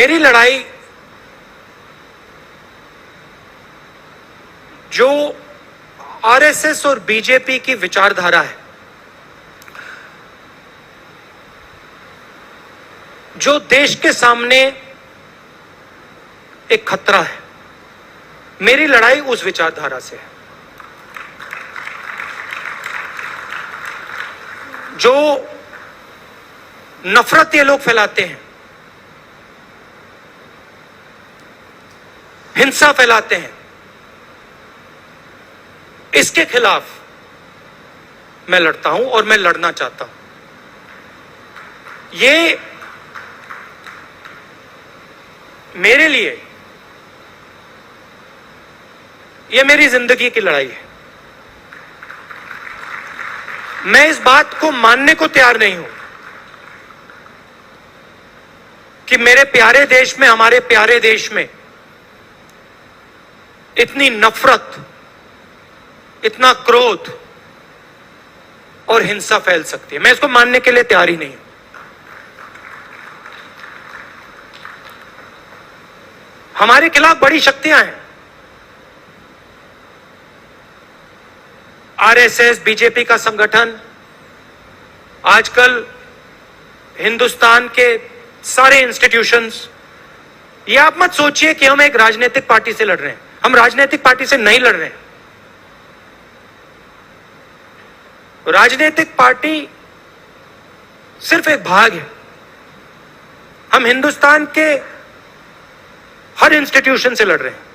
मेरी लड़ाई जो आरएसएस और बीजेपी की विचारधारा है, जो देश के सामने एक खतरा है, मेरी लड़ाई उस विचारधारा से है। जो नफरत ये लोग फैलाते हैं, हिंसा फैलाते हैं, इसके खिलाफ मैं लड़ता हूं और मैं लड़ना चाहता हूं। ये मेरे लिए, ये मेरी जिंदगी की लड़ाई है। मैं इस बात को मानने को तैयार नहीं हूं कि मेरे प्यारे देश में, हमारे प्यारे देश में इतनी नफरत, इतना क्रोध और हिंसा फैल सकती है। मैं इसको मानने के लिए तैयार ही नहीं हूं। हमारे खिलाफ बड़ी शक्तियां हैं, आरएसएस, बीजेपी का संगठन, आजकल हिंदुस्तान के सारे इंस्टीट्यूशंस। ये आप मत सोचिए कि हम एक राजनीतिक पार्टी से लड़ रहे हैं। हम राजनीतिक पार्टी से नहीं लड़ रहे हैं। राजनीतिक पार्टी सिर्फ एक भाग है। हम हिंदुस्तान के हर इंस्टीट्यूशन से लड़ रहे हैं।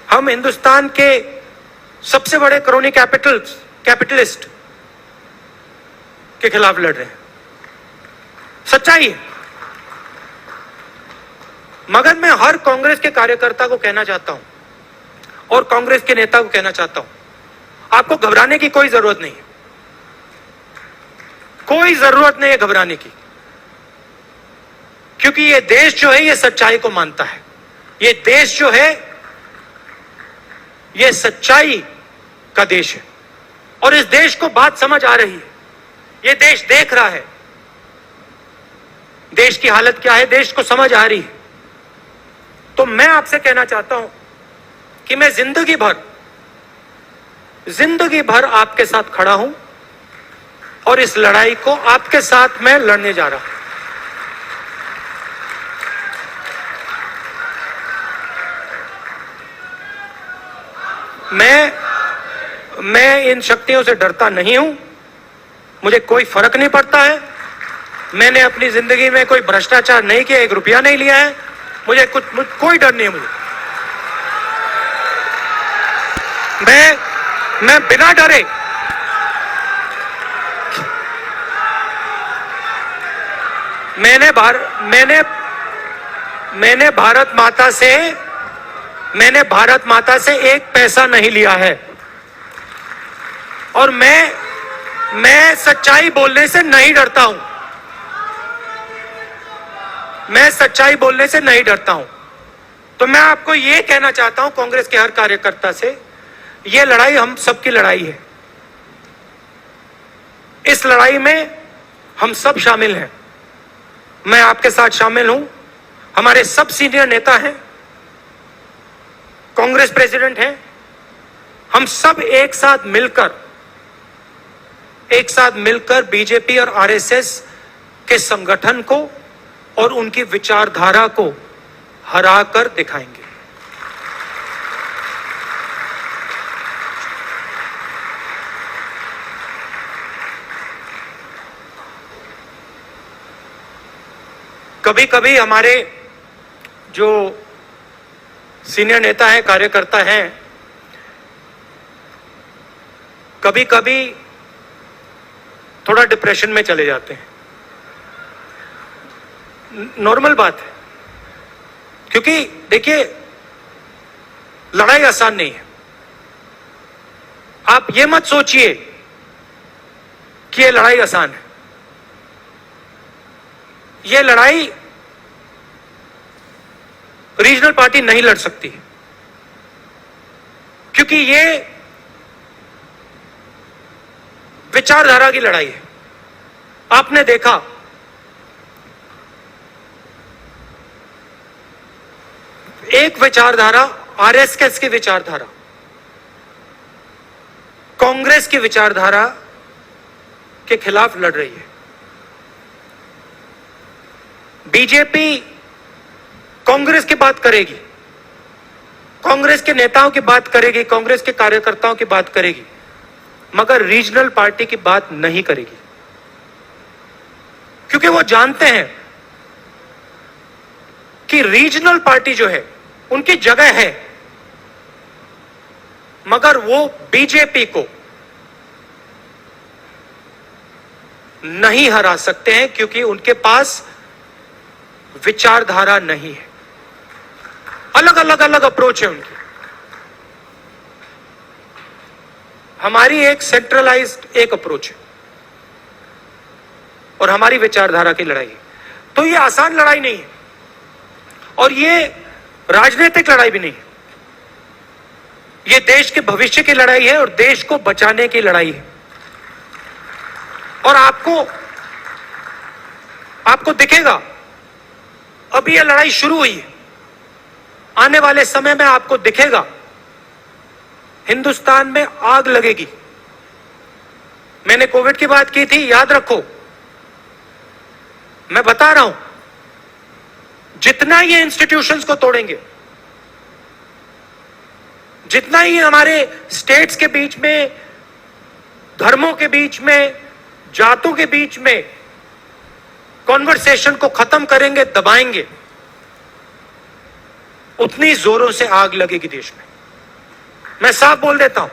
हम हिंदुस्तान के सबसे बड़े क्रोनी कैपिटलिस्ट के खिलाफ लड़ रहे हैं। सच्चाई है। मगर मैं हर कांग्रेस के कार्यकर्ता को कहना चाहता हूं और कांग्रेस के नेता को कहना चाहता हूं, आपको घबराने की कोई जरूरत नहीं है। कोई जरूरत नहीं है घबराने की, क्योंकि ये देश जो है ये सच्चाई को मानता है। ये देश जो है ये सच्चाई का देश है और इस देश को बात समझ आ रही है। ये देश देख रहा है देश की हालत क्या है, देश को समझ आ रही है। तो मैं आपसे कहना चाहता हूं कि मैं जिंदगी भर आपके साथ खड़ा हूं और इस लड़ाई को आपके साथ मैं लड़ने जा रहा हूं। मैं इन शक्तियों से डरता नहीं हूं। मुझे कोई फर्क नहीं पड़ता है। मैंने अपनी जिंदगी में कोई भ्रष्टाचार नहीं किया, 1 रुपया नहीं लिया है। मुझे कोई डर नहीं है। मैं बिना डरे मैंने भारत माता से 1 पैसा नहीं लिया है और मैं सच्चाई बोलने से नहीं डरता हूं। मैं सच्चाई बोलने से नहीं डरता हूं। तो मैं आपको यह कहना चाहता हूं, कांग्रेस के हर कार्यकर्ता से, यह लड़ाई हम सबकी लड़ाई है। इस लड़ाई में हम सब शामिल हैं। मैं आपके साथ शामिल हूं। हमारे सब सीनियर नेता हैं, कांग्रेस प्रेसिडेंट हैं। हम सब एक साथ मिलकर बीजेपी और आरएसएस के संगठन को और उनकी विचारधारा को हरा कर दिखाएंगे। कभी कभी हमारे जो सीनियर नेता हैं, कार्यकर्ता हैं, कभी कभी थोड़ा डिप्रेशन में चले जाते हैं। नॉर्मल बात है, क्योंकि देखिए लड़ाई आसान नहीं है। आप ये मत सोचिए कि ये लड़ाई आसान है। ये लड़ाई रीजनल पार्टी नहीं लड़ सकती, क्योंकि ये विचारधारा की लड़ाई है। आपने देखा एक विचारधारा आरएसएस की विचारधारा कांग्रेस की विचारधारा के खिलाफ लड़ रही है। बीजेपी कांग्रेस की बात करेगी, कांग्रेस के नेताओं की बात करेगी, कांग्रेस के कार्यकर्ताओं की बात करेगी, मगर रीजनल पार्टी की बात नहीं करेगी, क्योंकि वो जानते हैं कि रीजनल पार्टी जो है उनकी जगह है, मगर वो बीजेपी को नहीं हरा सकते हैं, क्योंकि उनके पास विचारधारा नहीं है। अलग अप्रोच है उनकी। हमारी एक सेंट्रलाइज्ड एक अप्रोच है और हमारी विचारधारा की लड़ाई है। तो ये आसान लड़ाई नहीं है और ये राजनीतिक लड़ाई भी नहीं है। ये देश के भविष्य की लड़ाई है और देश को बचाने की लड़ाई है। और आपको दिखेगा, अभी यह लड़ाई शुरू हुई है, आने वाले समय में आपको दिखेगा हिंदुस्तान में आग लगेगी। मैंने कोविड की बात की थी, याद रखो, मैं बता रहा हूं, जितना ये इंस्टीट्यूशंस को तोड़ेंगे, जितना ही हमारे स्टेट्स के बीच में, धर्मों के बीच में, जातों के बीच में कॉन्वर्सेशन को खत्म करेंगे, दबाएंगे, उतनी जोरों से आग लगेगी देश में। मैं साफ बोल देता हूं।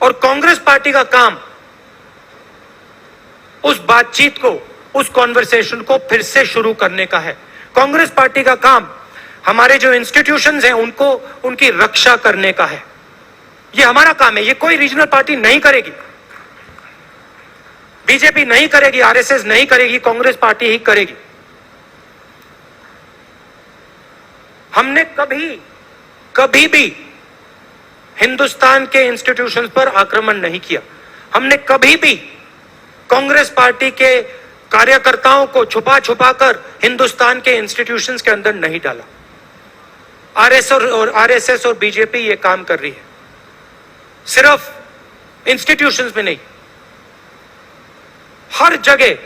और कांग्रेस पार्टी का काम उस बातचीत को, उस कॉन्वर्सेशन को फिर से शुरू करने का है। कांग्रेस पार्टी का काम हमारे जो इंस्टीट्यूशंस हैं उनको, उनकी रक्षा करने का है। ये हमारा काम है। ये कोई रीजनल पार्टी नहीं करेगी, बीजेपी नहीं करेगी, आरएसएस नहीं करेगी, कांग्रेस पार्टी ही करेगी। हमने कभी भी हिंदुस्तान के इंस्टीट्यूशंस पर आक्रमण नहीं किया। हमने कभी भी कांग्रेस पार्टी के कार्यकर्ताओं को छुपा कर हिंदुस्तान के इंस्टीट्यूशंस के अंदर नहीं डाला। आरएसएस और बीजेपी ये काम कर रही है, सिर्फ इंस्टीट्यूशंस में नहीं, हर जगह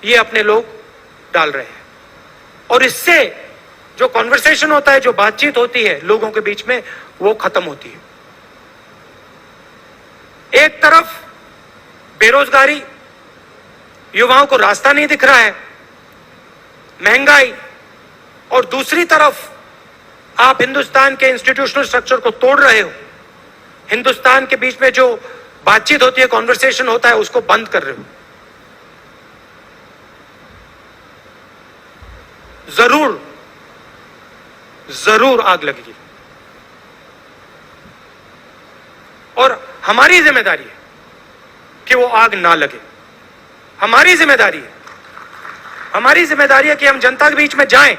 ये अपने लोग डाल रहे हैं। और इससे जो कॉन्वर्सेशन होता है, जो बातचीत होती है लोगों के बीच में, वो खत्म होती है। एक तरफ बेरोजगारी, युवाओं को रास्ता नहीं दिख रहा है, महंगाई, और दूसरी तरफ आप हिंदुस्तान के इंस्टीट्यूशनल स्ट्रक्चर को तोड़ रहे हो। हिंदुस्तान के बीच में जो बातचीत होती है, कॉन्वर्सेशन होता है, उसको बंद कर रहे हो। जरूर आग लगेगी। और हमारी जिम्मेदारी है कि वो आग ना लगे। हमारी जिम्मेदारी है कि हम जनता के बीच में जाएं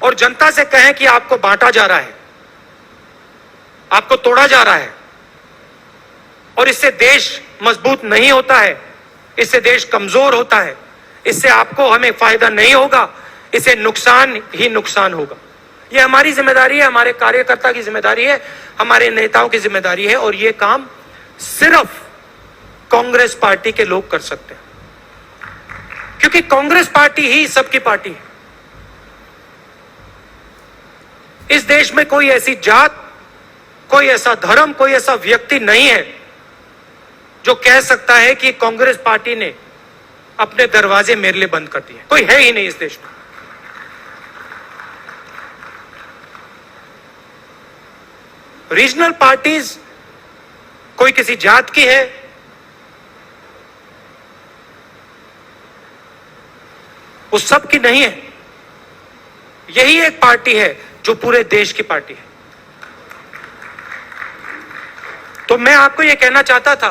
और जनता से कहें कि आपको बांटा जा रहा है, आपको तोड़ा जा रहा है, और इससे देश मजबूत नहीं होता है, इससे देश कमजोर होता है, इससे आपको हमें फायदा नहीं होगा, इससे नुकसान ही नुकसान होगा। यह हमारी जिम्मेदारी है, हमारे कार्यकर्ता की जिम्मेदारी है, हमारे नेताओं की जिम्मेदारी है, और यह काम सिर्फ कांग्रेस पार्टी के लोग कर सकते हैं, क्योंकि कांग्रेस पार्टी ही सबकी पार्टी है। इस देश में कोई ऐसी जात, कोई ऐसा धर्म, कोई ऐसा व्यक्ति नहीं है जो कह सकता है कि कांग्रेस पार्टी ने अपने दरवाजे मेरे लिए बंद कर दिए। कोई है ही नहीं इस देश में। रीजनल पार्टीज कोई किसी जात की है, वो सब की नहीं है। यही एक पार्टी है जो पूरे देश की पार्टी है। तो मैं आपको यह कहना चाहता था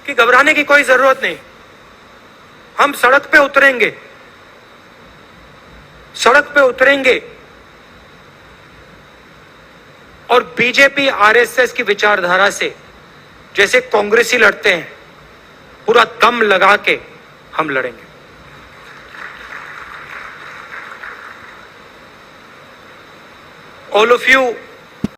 कि घबराने की कोई जरूरत नहीं। हम सड़क पे उतरेंगे और बीजेपी आरएसएस की विचारधारा से जैसे कांग्रेसी लड़ते हैं, पूरा दम लगा के हम लड़ेंगे। All of you